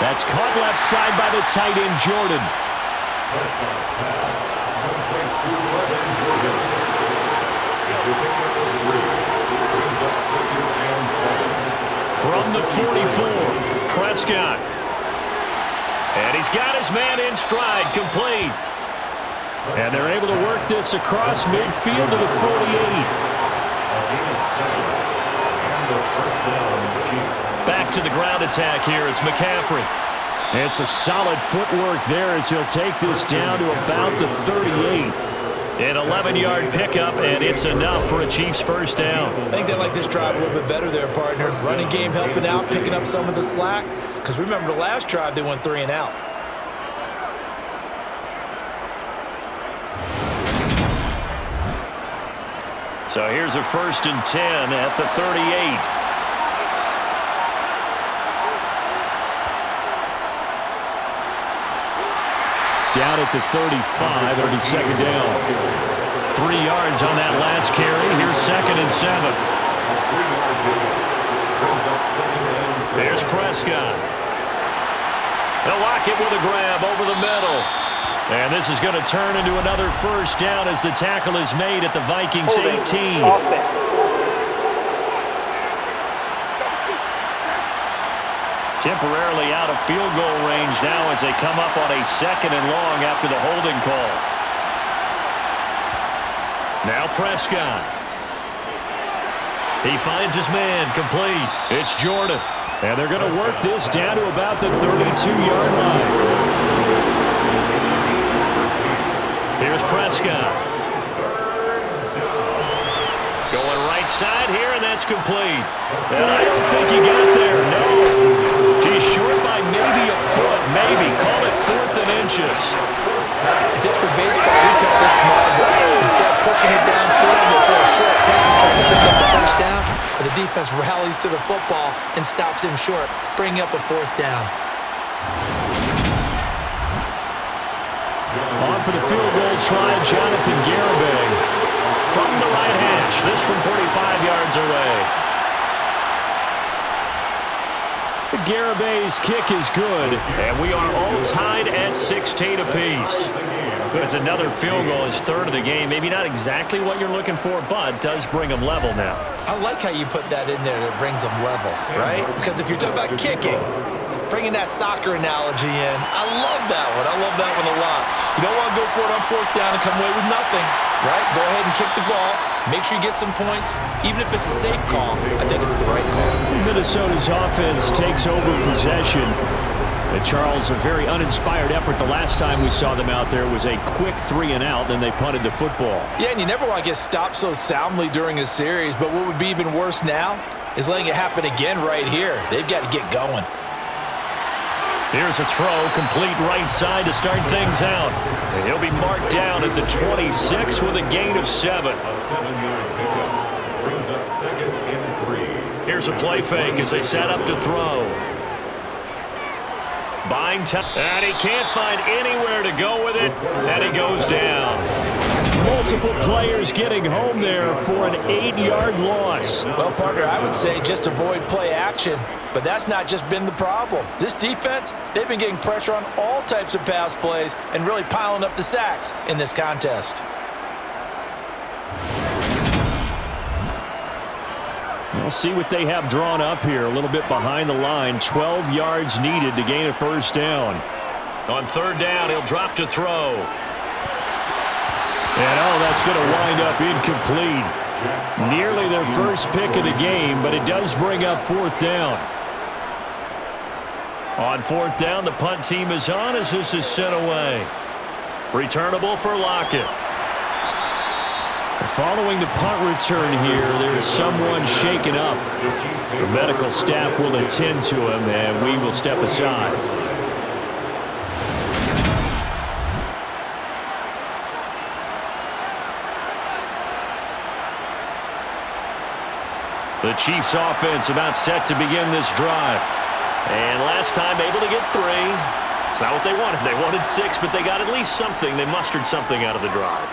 That's caught left side by the tight end, Jordan. From the 44, Prescott. And he's got his man in stride, complete. And they're able to work this across midfield to the 48. Back to the ground attack here. It's McCaffrey. And some solid footwork there as he'll take this down to about the 38. An 11-yard pickup, and it's enough for a Chiefs 1st down. I think they like this drive a little bit better there, partner. Running game helping out, picking up some of the slack. Because remember the last drive, they went 3 and out. So here's a 1st and 10 at the 38. Down at the 35, it'll be 2nd down. 3 yards on that last carry. Here's 2nd and 7. There's Prescott. They'll lock it with a grab over the middle. And this is going to turn into another 1st down as the tackle is made at the Vikings 18. Temporarily out of field goal range now as they come up on a 2nd and long after the holding call. Now Prescott. He finds his man, complete. It's Jordan. And they're going to work this down to about the 32-yard line. Here's Prescott. Going right side here, and that's complete. And I don't think he got there, no. He's short by maybe a foot, maybe. Call it 4th and inches. If this were baseball, we call this small ball. Instead of pushing it downfield, they throw a short pass trying to pick up the 1st down. But the defense rallies to the football and stops him short, bringing up a 4th down. On for the field goal try, Jonathan Garibay. From the right hash, this from 45 yards away. Garibay's kick is good, and we are all tied at 16 apiece. It's another field goal, his 3rd of the game. Maybe not exactly what you're looking for, but does bring them level now. I like how you put that in there that brings them level, right? Because if you're talking about kicking, bringing that soccer analogy in, I love that one. I love that one a lot. You don't want to go for it on 4th down and come away with nothing, right? Go ahead and kick the ball. Make sure you get some points. Even if it's a safe call, I think it's the right call. Minnesota's offense takes over possession. And Charles, a very uninspired effort. The last time we saw them out there was a quick 3-and-out, then they punted the football. Yeah, and you never want to get stopped so soundly during a series, but what would be even worse now is letting it happen again right here. They've got to get going. Here's a throw, complete right side to start things out. And he'll be marked down at the 26 with a gain of 7. A 7-yard pickup brings up 2nd and 3. Here's a play fake as they set up to throw. Buying time, and he can't find anywhere to go with it, and he goes down. Multiple players getting home there for an 8-yard loss. Well, partner, I would say just avoid play action, but that's not just been the problem. This defense, they've been getting pressure on all types of pass plays and really piling up the sacks in this contest. We'll see what they have drawn up here. A little bit behind the line. 12 yards needed to gain a first down. On 3rd down, he'll drop to throw. And that's going to wind up incomplete. Nearly their first pick of the game, but it does bring up 4th down. On 4th down, the punt team is on as this is sent away. Returnable for Lockett. Following the punt return here, there is someone shaken up. The medical staff will attend to him, and we will step aside. The Chiefs' offense about set to begin this drive. And last time able to get 3. It's not what they wanted. They wanted 6, but they got at least something. They mustered something out of the drive.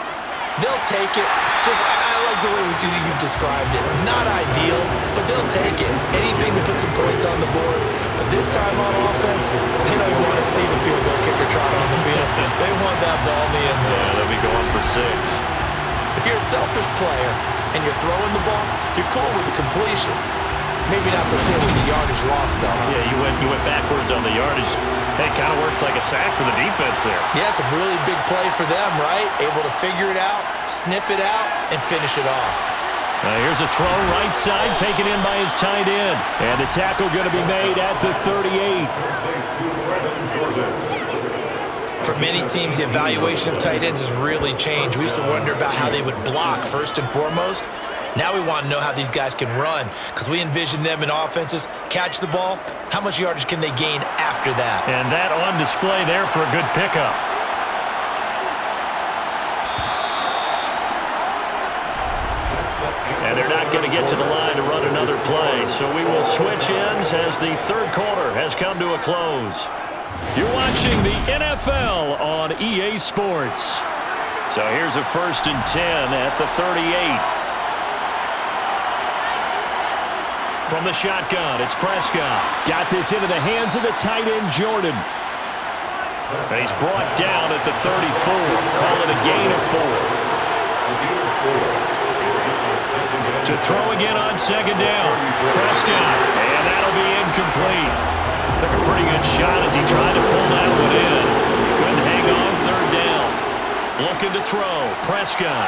They'll take it. I like the way you've described it. Not ideal, but they'll take it. Anything to put some points on the board. But this time on offense, they don't even want to see the field goal kicker trot on the field. They want that ball in the end zone. Yeah, they'll be going for 6. If you're a selfish player and you're throwing the ball, you're cool with the completion. Maybe not so cool with the yardage loss, though, huh? Yeah, you went backwards on the yardage. Hey, kind of works like a sack for the defense there. Yeah, it's a really big play for them, right? Able to figure it out, sniff it out, and finish it off. Now here's a throw right side, taken in by his tight end. And the tackle going to be made at the 38. For many teams, the evaluation of tight ends has really changed. We used to wonder about how they would block first and foremost. Now we want to know how these guys can run because we envision them in offenses, catch the ball, how much yardage can they gain after that? And that on display there for a good pickup. And they're not going to get to the line to run another play, so we will switch ends as the 3rd quarter has come to a close. You're watching the NFL on EA Sports. So here's a 1st and 10 at the 38. From the shotgun, it's Prescott. Got this into the hands of the tight end, Jordan. And he's brought down at the 34. Call it a gain of 4. To throw again on 2nd down. Prescott. And that'll be incomplete. Took a pretty good shot as he tried to pull that one in. Couldn't hang on 3rd down. Looking to throw. Prescott.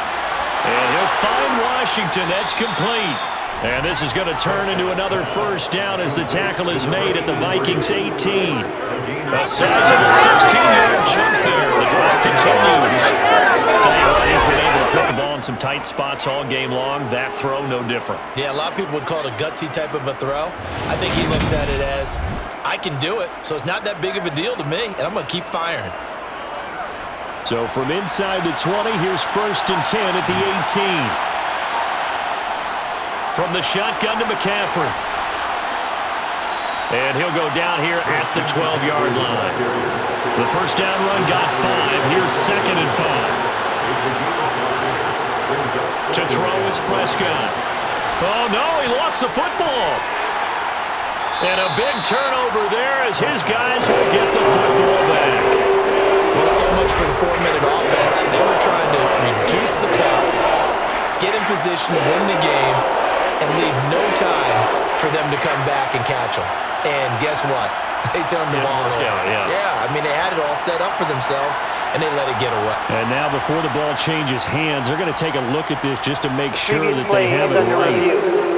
And he'll find Washington. That's complete. And this is going to turn into another first down as the tackle is made at the Vikings 18. A sizable 16-yard jump there. The drive continues. Tell you what, he's been able to put the ball in some tight spots all game long. That throw, no different. Yeah, a lot of people would call it a gutsy type of a throw. I think he looks at it as, I can do it, so it's not that big of a deal to me, and I'm going to keep firing. So from inside the 20, here's 1st and 10 at the 18. From the shotgun to McCaffrey. And he'll go down here at the 12-yard line. The first down run got 5. Here's 2nd and 5. To throw is Prescott. Oh, no, he lost the football. And a big turnover there as his guys will get the football back. Well, so much for the 4-minute offense. They were trying to reduce the clock, get in position to win the game, and leave no time for them to come back and catch them. And guess what? They turned the ball over. Yeah, I mean, they had it all set up for themselves, and they let it get away. And now before the ball changes hands, they're going to take a look at this just to make sure that they have it right.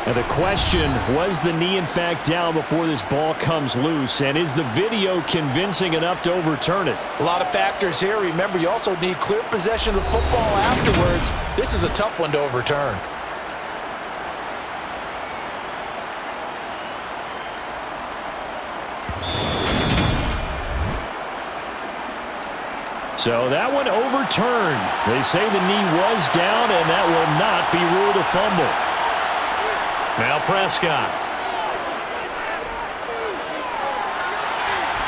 And the question, was the knee in fact down before this ball comes loose? And is the video convincing enough to overturn it? A lot of factors here. Remember, you also need clear possession of the football afterwards. This is a tough one to overturn. So that one overturned. They say the knee was down, and that will not be ruled a fumble. Now Prescott.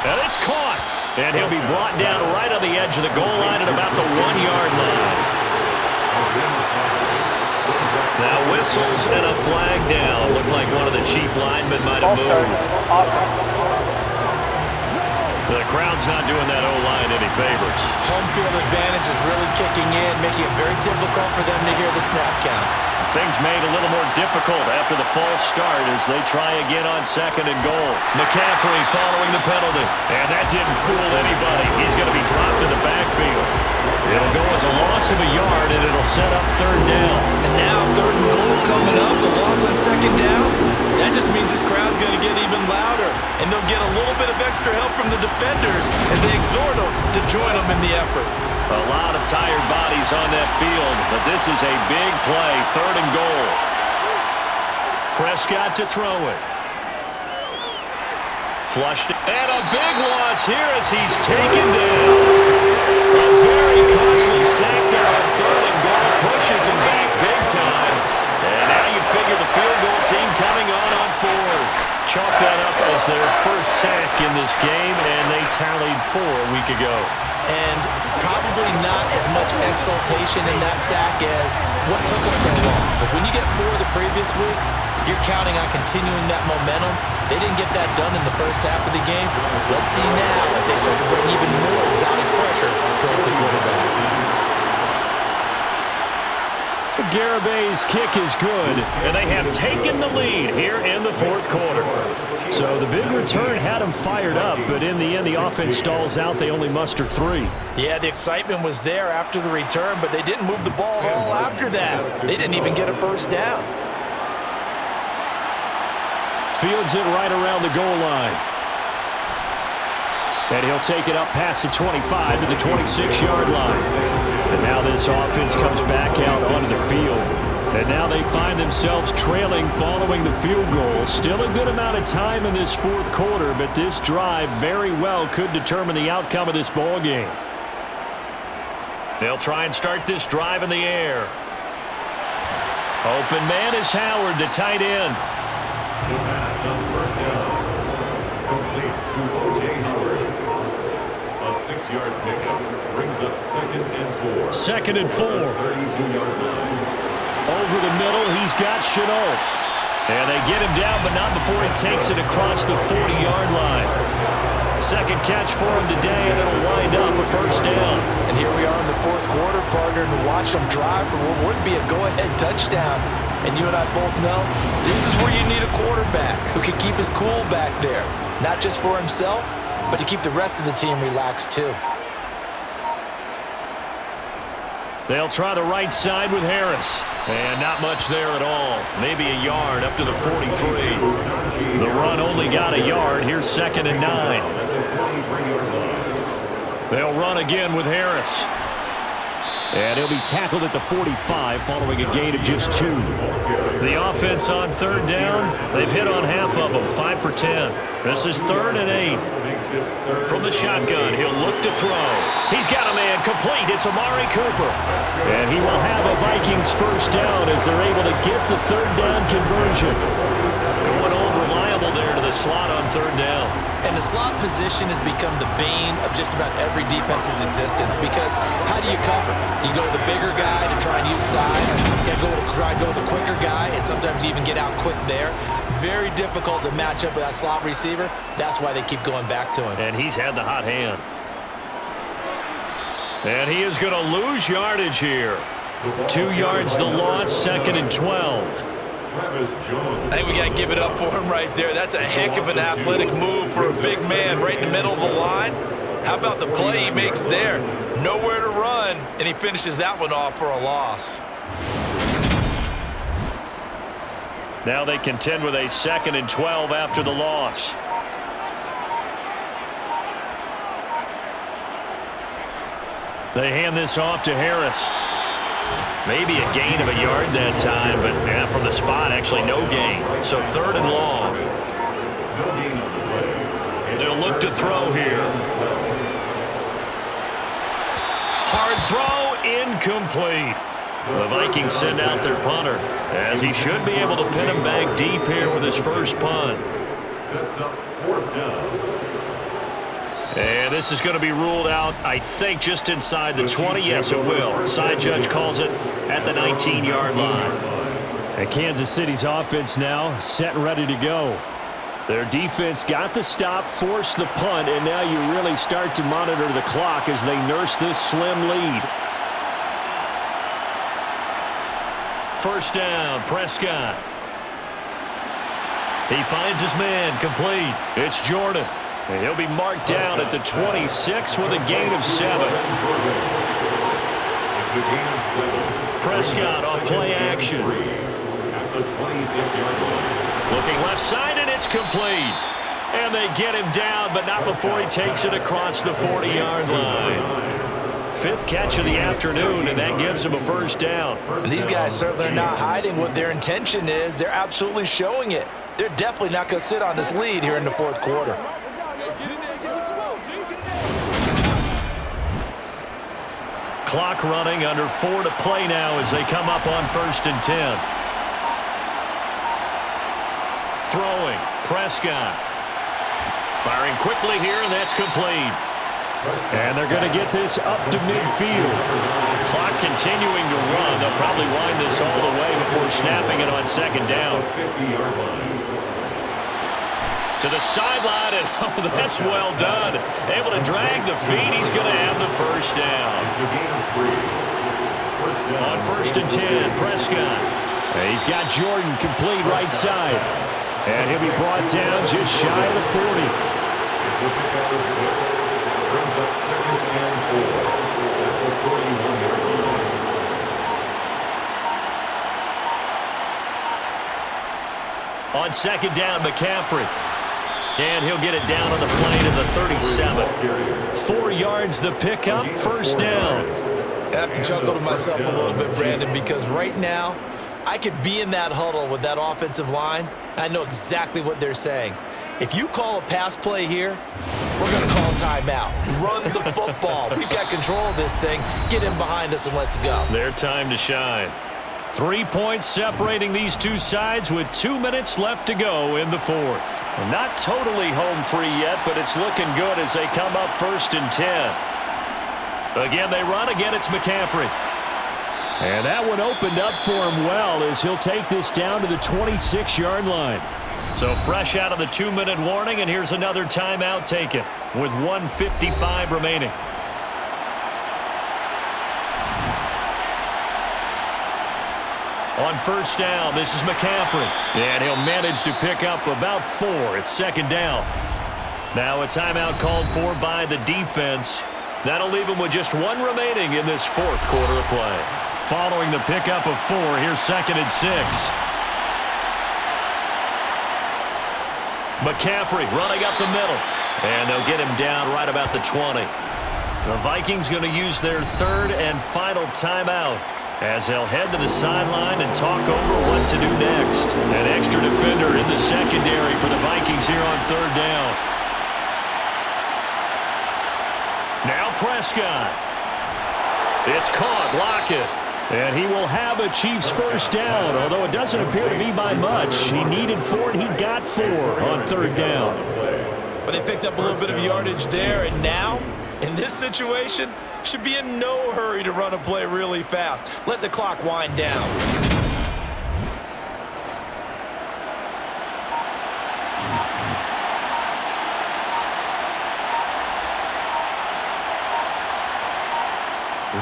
And it's caught. And he'll be brought down right on the edge of the goal line at about the 1-yard line. Now whistles and a flag down. Looked like one of the chief linemen might have moved. The crowd's not doing that O-line any favors. Home field advantage is really kicking in, making it very difficult for them to hear the snap count. Things made a little more difficult after the false start as they try again on 2nd and goal. McCaffrey following the penalty. And that didn't fool anybody. He's going to be dropped in the backfield. It'll go as a loss of a yard, and it'll set up 3rd down. And now 3rd and goal coming up, the loss on 2nd down. That just means this crowd's going to get even louder. And they'll get a little bit of extra help from the defenders as they exhort them to join them in the effort. A lot of tired bodies on that field, but this is a big play, 3rd and goal. Prescott to throw it. Flushed, and a big loss here as he's taken down. A very costly sack there on 3rd and goal, pushes him back big time. And now you figure the field goal team coming on 4th. Chalk that up as their first sack in this game, and they tallied 4 a week ago. And probably not as much exultation in that sack as what took us so long. Because when you get 4 the previous week, you're counting on continuing that momentum. They didn't get that done in the first half of the game. Let's see now if they start to bring even more exotic pressure towards the quarterback. Garabay's kick is good, and they have taken the lead here in the 4th quarter. So the big return had them fired up, but in the end, the offense stalls out. They only muster 3. Yeah, the excitement was there after the return, but they didn't move the ball at all after that. They didn't even get a 1st down. Fields it right around the goal line. And he'll take it up past the 25 to the 26-yard line. And now this offense comes back out onto the field. And now they find themselves trailing following the field goal. Still a good amount of time in this 4th quarter, but this drive very well could determine the outcome of this ball game. They'll try and start this drive in the air. Open man is Howard, the tight end. The pass on 1st down. Complete to O.J. Howard. A 6-yard pickup brings up 2nd and 4. 2nd and 4. 32-yard line. Over the middle, he's got Chenault. And they get him down, but not before he takes it across the 40-yard line. 2nd catch for him today, and it'll wind up a 1st down. And here we are in the 4th quarter, partner, to watch them drive for what would be a go-ahead touchdown. And you and I both know this is where you need a quarterback who can keep his cool back there. Not just for himself, but to keep the rest of the team relaxed too. They'll try the right side with Harris. And not much there at all. Maybe a yard up to the 43. The run only got a yard. Here's 2nd and 9. They'll run again with Harris. And he'll be tackled at the 45 following a gain of just 2. The offense on 3rd down, they've hit on half of them, 5 for 10. This is 3rd and 8. From the shotgun, he'll look to throw. He's got a man complete. It's Amari Cooper. And he will have a Vikings 1st down as they're able to get the 3rd down conversion. Going old reliable there to the slot on 3rd down. And the slot position has become the bane of just about every defense's existence because how do you cover? Do you go with the bigger guy to try and use size? You try and go with the quicker guy, and sometimes you even get out quick there. Very difficult to match up with that slot receiver. That's why they keep going back to him. And he's had the hot hand. And he is going to lose yardage here. 2 yards the loss, 2nd and 12. Travis Jones. I think we got to give it up for him right there. That's a heck of an athletic move for a big man right in the middle of the line. How about the play he makes there? Nowhere to run, and he finishes that one off for a loss. Now they contend with a 2nd and 12 after the loss. They hand this off to Harris. Maybe a gain of a yard that time, but yeah, from the spot, actually no gain. So 3rd and long. No gain on the play. They'll look to throw here. Hard throw, incomplete. The Vikings send out their punter, as he should be able to pin him back deep here with his first punt. Sets up 4th down. And this is going to be ruled out, I think, just inside the 20. Yes, it will. Side judge calls it at the 19-yard line. And Kansas City's offense now set and ready to go. Their defense got the stop, forced the punt, and now you really start to monitor the clock as they nurse this slim lead. First down, Prescott. He finds his man, complete. It's Jordan. And he'll be marked down at the 26 with a gain of 7. It's a gain of 7. Prescott on play action. At the 26-yard line. Looking left side, and it's complete. And they get him down, but not before he takes it across the 40-yard line. 5th catch of the afternoon, and that gives him a first down. And these guys certainly are not hiding what their intention is. They're absolutely showing it. They're definitely not going to sit on this lead here in the 4th quarter. Clock running, under 4 to play now as they come up on 1st and 10. Throwing, Prescott. Firing quickly here, and that's complete. And they're going to get this up to midfield. Clock continuing to run. They'll probably wind this all the way before snapping it on 2nd down. 50-yard line. To the sideline, and oh, that's well done. Able to drag the feet. He's going to have the first down. It's a gain of 3. First down. On 1st and 10, Prescott. And he's got Jordan complete right side. And he'll be brought down just shy of the 40. It's a pickup of 6. Brings up 2nd and 4. At the 41-yard line. On 2nd down, McCaffrey. And he'll get it down on the play to the 37. 4 yards the pickup, first down. I have to chuckle to myself a little bit, Brandon, because right now I could be in that huddle with that offensive line. I know exactly what they're saying. If you call a pass play here, we're going to call timeout. Run the football. We've got control of this thing. Get in behind us and let's go. Their time to shine. 3 points separating these two sides with 2 minutes left to go in the 4th. Not totally home free yet, but it's looking good as they come up 1st and 10. Again, they run. Again, it's McCaffrey. And that one opened up for him well as he'll take this down to the 26-yard line. So fresh out of the 2-minute warning, and here's another timeout taken with 1:55 remaining. On 1st down, this is McCaffrey. And he'll manage to pick up about 4. It's 2nd down. Now a timeout called for by the defense. That'll leave him with just 1 remaining in this 4th quarter of play. Following the pickup of 4, here's 2nd and 6. McCaffrey running up the middle. And they'll get him down right about the 20. The Vikings going to use their 3rd and final timeout as they'll head to the sideline and talk over what to do next. An extra defender in the secondary for the Vikings here on 3rd down. Now Prescott. It's caught. Lockett. And he will have a Chiefs first down, although it doesn't appear to be by much. He needed 4, and he got 4 on 3rd down. But they picked up a little bit of yardage there, and now, in this situation, should be in no hurry to run a play really fast. Let the clock wind down.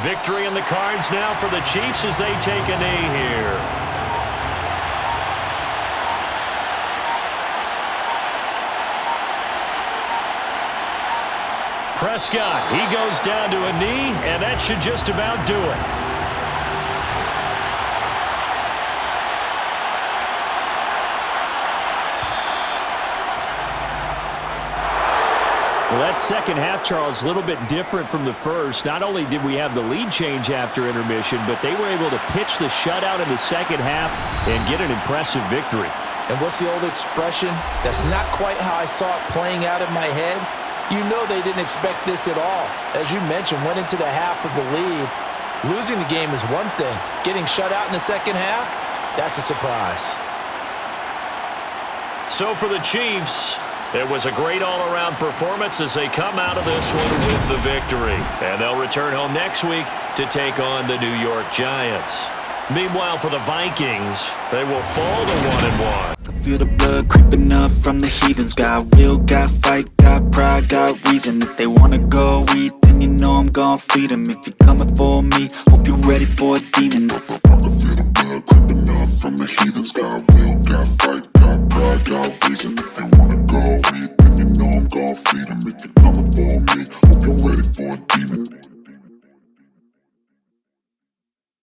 Victory in the cards now for the Chiefs as they take a knee here. Prescott, he goes down to a knee, and that should just about do it. Well, that second half, Charles, a little bit different from the first. Not only did we have the lead change after intermission, but they were able to pitch the shutout in the second half and get an impressive victory. And what's the old expression? That's not quite how I saw it playing out in my head. You know they didn't expect this at all. As you mentioned, went into the half with the lead. Losing the game is one thing. Getting shut out in the second half, that's a surprise. So for the Chiefs, it was a great all-around performance as they come out of this one with the victory. And they'll return home next week to take on the New York Giants. Meanwhile, for the Vikings, they will fall to 1-1. I feel the blood creeping up from the heathens. Got will, got fight, got pride, got reason. If they wanna go eat, then you know I'm gon' feed them. If you're coming for me, hope you're ready for a demon.